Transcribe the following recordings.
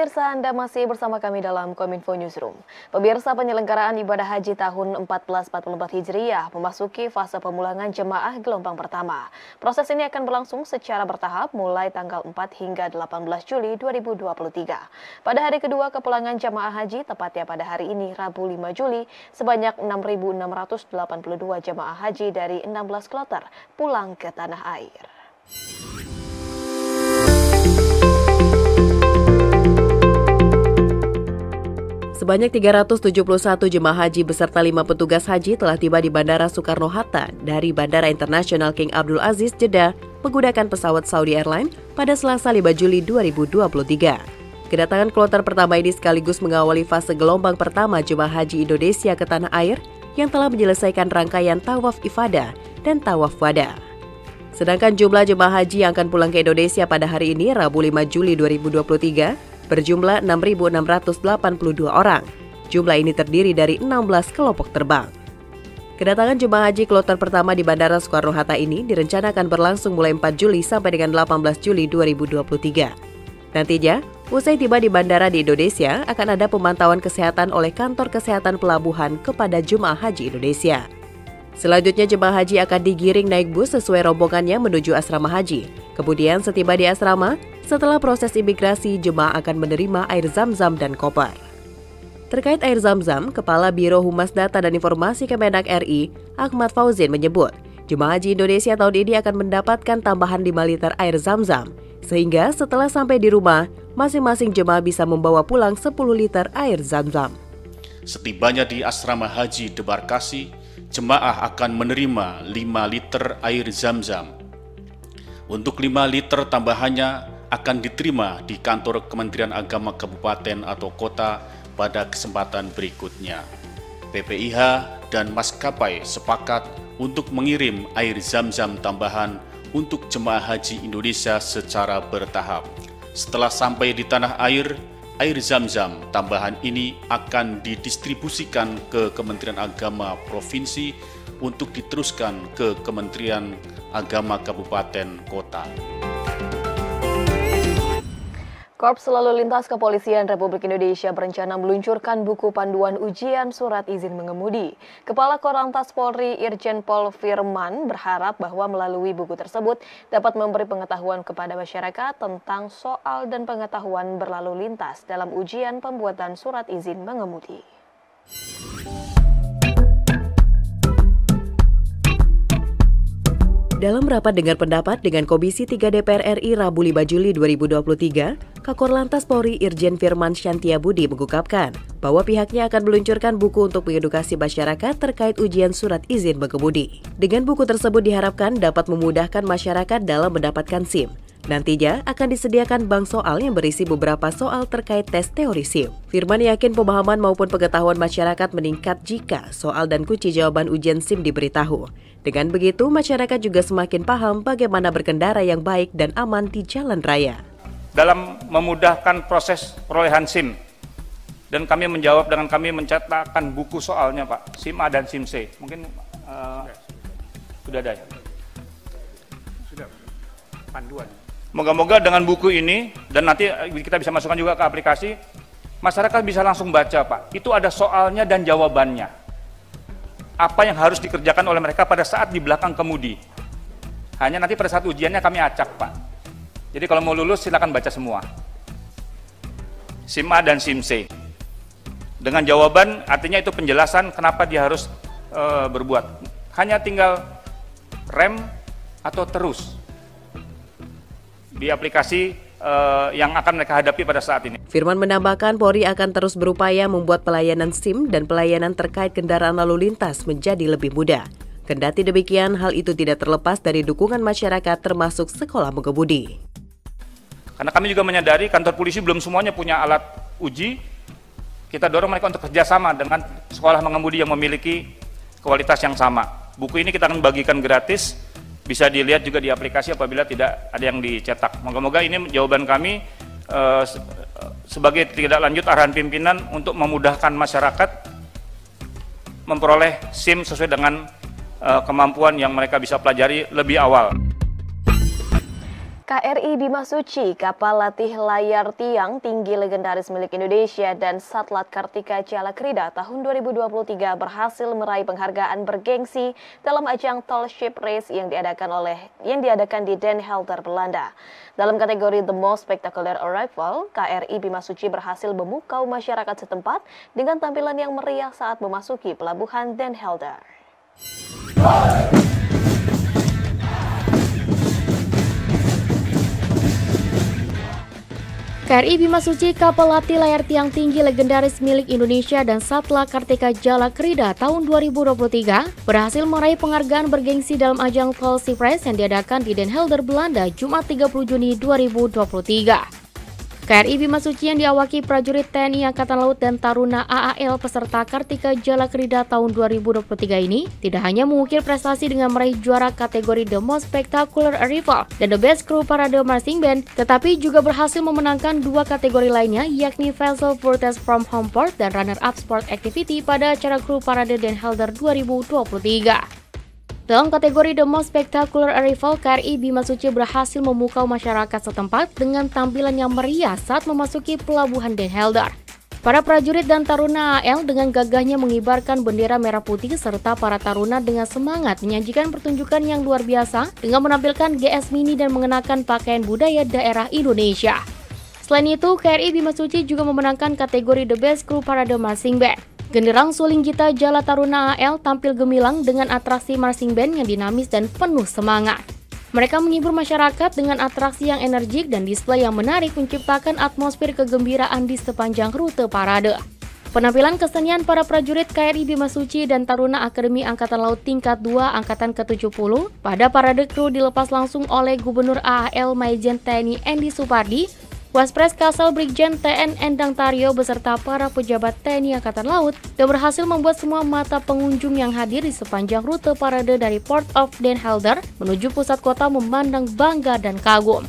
Pemirsa, Anda masih bersama kami dalam Kominfo Newsroom. Pemirsa, penyelenggaraan ibadah haji tahun 1444 Hijriah memasuki fase pemulangan jemaah gelombang pertama. Proses ini akan berlangsung secara bertahap mulai tanggal 4 hingga 18 Juli 2023. Pada hari kedua kepulangan jemaah haji, tepatnya pada hari ini Rabu 5 Juli, sebanyak 6.682 jemaah haji dari 16 kloter pulang ke tanah air. Sebanyak 371 jemaah haji beserta 5 petugas haji telah tiba di Bandara Soekarno-Hatta dari Bandara Internasional King Abdul Aziz, Jeddah menggunakan pesawat Saudi Airlines pada Selasa 5 Juli 2023. Kedatangan kloter pertama ini sekaligus mengawali fase gelombang pertama jemaah haji Indonesia ke tanah air yang telah menyelesaikan rangkaian tawaf ifadah dan tawaf wada. Sedangkan jumlah jemaah haji yang akan pulang ke Indonesia pada hari ini, Rabu 5 Juli 2023, berjumlah 6.682 orang. Jumlah ini terdiri dari 16 kelompok terbang. Kedatangan jemaah haji kloter pertama di Bandara Soekarno-Hatta ini direncanakan berlangsung mulai 4 Juli sampai dengan 18 Juli 2023. Nantinya, usai tiba di bandara di Indonesia, akan ada pemantauan kesehatan oleh Kantor Kesehatan Pelabuhan kepada jemaah haji Indonesia. Selanjutnya, jemaah haji akan digiring naik bus sesuai rombongannya menuju asrama haji. Kemudian setiba di asrama, setelah proses imigrasi, jemaah akan menerima air zam-zam dan koper. Terkait air zam-zam, Kepala Biro Humas Data dan Informasi Kemenak RI, Ahmad Fauzin menyebut, jemaah haji Indonesia tahun ini akan mendapatkan tambahan 5 liter air zam-zam, sehingga setelah sampai di rumah, masing-masing jemaah bisa membawa pulang 10 liter air zam-zam. Setibanya di asrama haji debarkasi, jemaah akan menerima 5 liter air zam-zam. Untuk 5 liter tambahannya akan diterima di kantor Kementerian Agama Kabupaten atau Kota pada kesempatan berikutnya. PPIH dan maskapai sepakat untuk mengirim air zam-zam tambahan untuk jemaah haji Indonesia secara bertahap. Setelah sampai di tanah air, air zam-zam tambahan ini akan didistribusikan ke Kementerian Agama Provinsi untuk diteruskan ke Kementerian Agama Kabupaten Kota. Korps Lalu Lintas Kepolisian Republik Indonesia berencana meluncurkan buku panduan ujian surat izin mengemudi. Kepala Korlantas Polri Irjen Pol Firman berharap bahwa melalui buku tersebut dapat memberi pengetahuan kepada masyarakat tentang soal dan pengetahuan berlalu lintas dalam ujian pembuatan surat izin mengemudi. Dalam rapat dengar pendapat dengan Komisi 3 DPR RI Rabu 5 Juli 2023, Kakor Polri Irjen Firman Shantiabudi mengungkapkan bahwa pihaknya akan meluncurkan buku untuk mengedukasi masyarakat terkait ujian surat izin mengemudi. Dengan buku tersebut diharapkan dapat memudahkan masyarakat dalam mendapatkan SIM. Nantinya akan disediakan bank soal yang berisi beberapa soal terkait tes teori SIM. Firman yakin pemahaman maupun pengetahuan masyarakat meningkat jika soal dan kunci jawaban ujian SIM diberitahu. Dengan begitu, masyarakat juga semakin paham bagaimana berkendara yang baik dan aman di jalan raya. Dalam memudahkan proses perolehan SIM, dan kami menjawab dengan kami mencetakkan buku soalnya, Pak, SIM A dan SIM C. Mungkin sudah ada ya? Sudah, panduan. Moga-moga dengan buku ini, dan nanti kita bisa masukkan juga ke aplikasi, masyarakat bisa langsung baca, Pak. Itu ada soalnya dan jawabannya. Apa yang harus dikerjakan oleh mereka pada saat di belakang kemudi. Hanya nanti pada saat ujiannya kami acak, Pak. Jadi kalau mau lulus silakan baca semua. SIM A dan SIM C. Dengan jawaban, artinya itu penjelasan kenapa dia harus berbuat. Hanya tinggal rem atau terus di aplikasi yang akan mereka hadapi pada saat ini. Firman menambahkan Polri akan terus berupaya membuat pelayanan SIM dan pelayanan terkait kendaraan lalu lintas menjadi lebih mudah. Kendati demikian, hal itu tidak terlepas dari dukungan masyarakat termasuk sekolah mengemudi. Karena kami juga menyadari kantor polisi belum semuanya punya alat uji, kita dorong mereka untuk kerjasama dengan sekolah mengemudi yang memiliki kualitas yang sama. Buku ini kita akan bagikan gratis, bisa dilihat juga di aplikasi apabila tidak ada yang dicetak. Moga-moga ini jawaban kami sebagai tindak lanjut arahan pimpinan untuk memudahkan masyarakat memperoleh SIM sesuai dengan kemampuan yang mereka bisa pelajari lebih awal. KRI Bima Suci, kapal latih layar tiang tinggi legendaris milik Indonesia dan Satlat Kartika Jalakrida tahun 2023 berhasil meraih penghargaan bergengsi dalam ajang Tall Ship Race yang diadakan di Den Helder, Belanda. Dalam kategori The Most Spectacular Arrival, KRI Bima Suci berhasil memukau masyarakat setempat dengan tampilan yang meriah saat memasuki pelabuhan Den Helder. KRI Bima Suci, kapal latih layar tiang tinggi legendaris milik Indonesia dan Satlat Kartika Jalakrida tahun 2023 berhasil meraih penghargaan bergengsi dalam ajang Tall Ship Race yang diadakan di Den Helder, Belanda, Jumat 30 Juni 2023. KRI Bima Suci yang diawaki prajurit TNI Angkatan Laut dan Taruna AAL peserta Kartika Jalakrida tahun 2023 ini tidak hanya mengukir prestasi dengan meraih juara kategori The Most Spectacular Arrival dan The Best Crew Parade Marching Band, tetapi juga berhasil memenangkan dua kategori lainnya, yakni Vessel Furthest from Homeport dan Runner Up Sport Activity pada acara Crew Parade Den Helder 2023. Dalam kategori The Most Spectacular Arrival, KRI Bima Suci berhasil memukau masyarakat setempat dengan tampilan yang meriah saat memasuki pelabuhan Den Helder. Para prajurit dan taruna AL dengan gagahnya mengibarkan bendera merah putih serta para taruna dengan semangat menyajikan pertunjukan yang luar biasa dengan menampilkan GS Mini dan mengenakan pakaian budaya daerah Indonesia. Selain itu, KRI Bima Suci juga memenangkan kategori The Best Crew Parade Marching Band. Genderang Suling Gita Jala Taruna AL tampil gemilang dengan atraksi marching band yang dinamis dan penuh semangat. Mereka menghibur masyarakat dengan atraksi yang energik dan display yang menarik menciptakan atmosfer kegembiraan di sepanjang rute parade. Penampilan kesenian para prajurit KRI Bima Suci dan Taruna Akademi Angkatan Laut Tingkat 2 Angkatan ke-70 pada parade kru dilepas langsung oleh Gubernur AAL Maijen TNI Endi Supardi, Waspres Kasal Brigjen TN Endang Taryo beserta para pejabat TNI Angkatan Laut dan berhasil membuat semua mata pengunjung yang hadir di sepanjang rute parade dari Port of Den Helder menuju pusat kota memandang bangga dan kagum.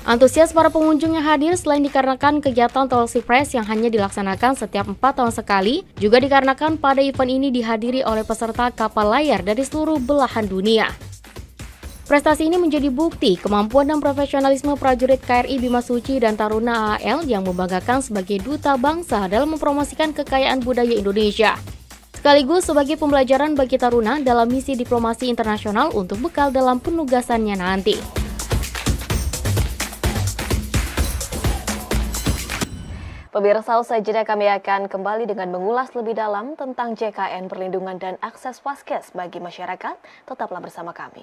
Antusias para pengunjung yang hadir selain dikarenakan kegiatan Tall Ship Race yang hanya dilaksanakan setiap 4 tahun sekali, juga dikarenakan pada event ini dihadiri oleh peserta kapal layar dari seluruh belahan dunia. Prestasi ini menjadi bukti kemampuan dan profesionalisme prajurit KRI Bima Suci dan Taruna AAL yang membanggakan sebagai duta bangsa dalam mempromosikan kekayaan budaya Indonesia. Sekaligus sebagai pembelajaran bagi Taruna dalam misi diplomasi internasional untuk bekal dalam penugasannya nanti. Pemirsa, usai jeda kami akan kembali dengan mengulas lebih dalam tentang JKN perlindungan dan akses Vaskes bagi masyarakat. Tetaplah bersama kami.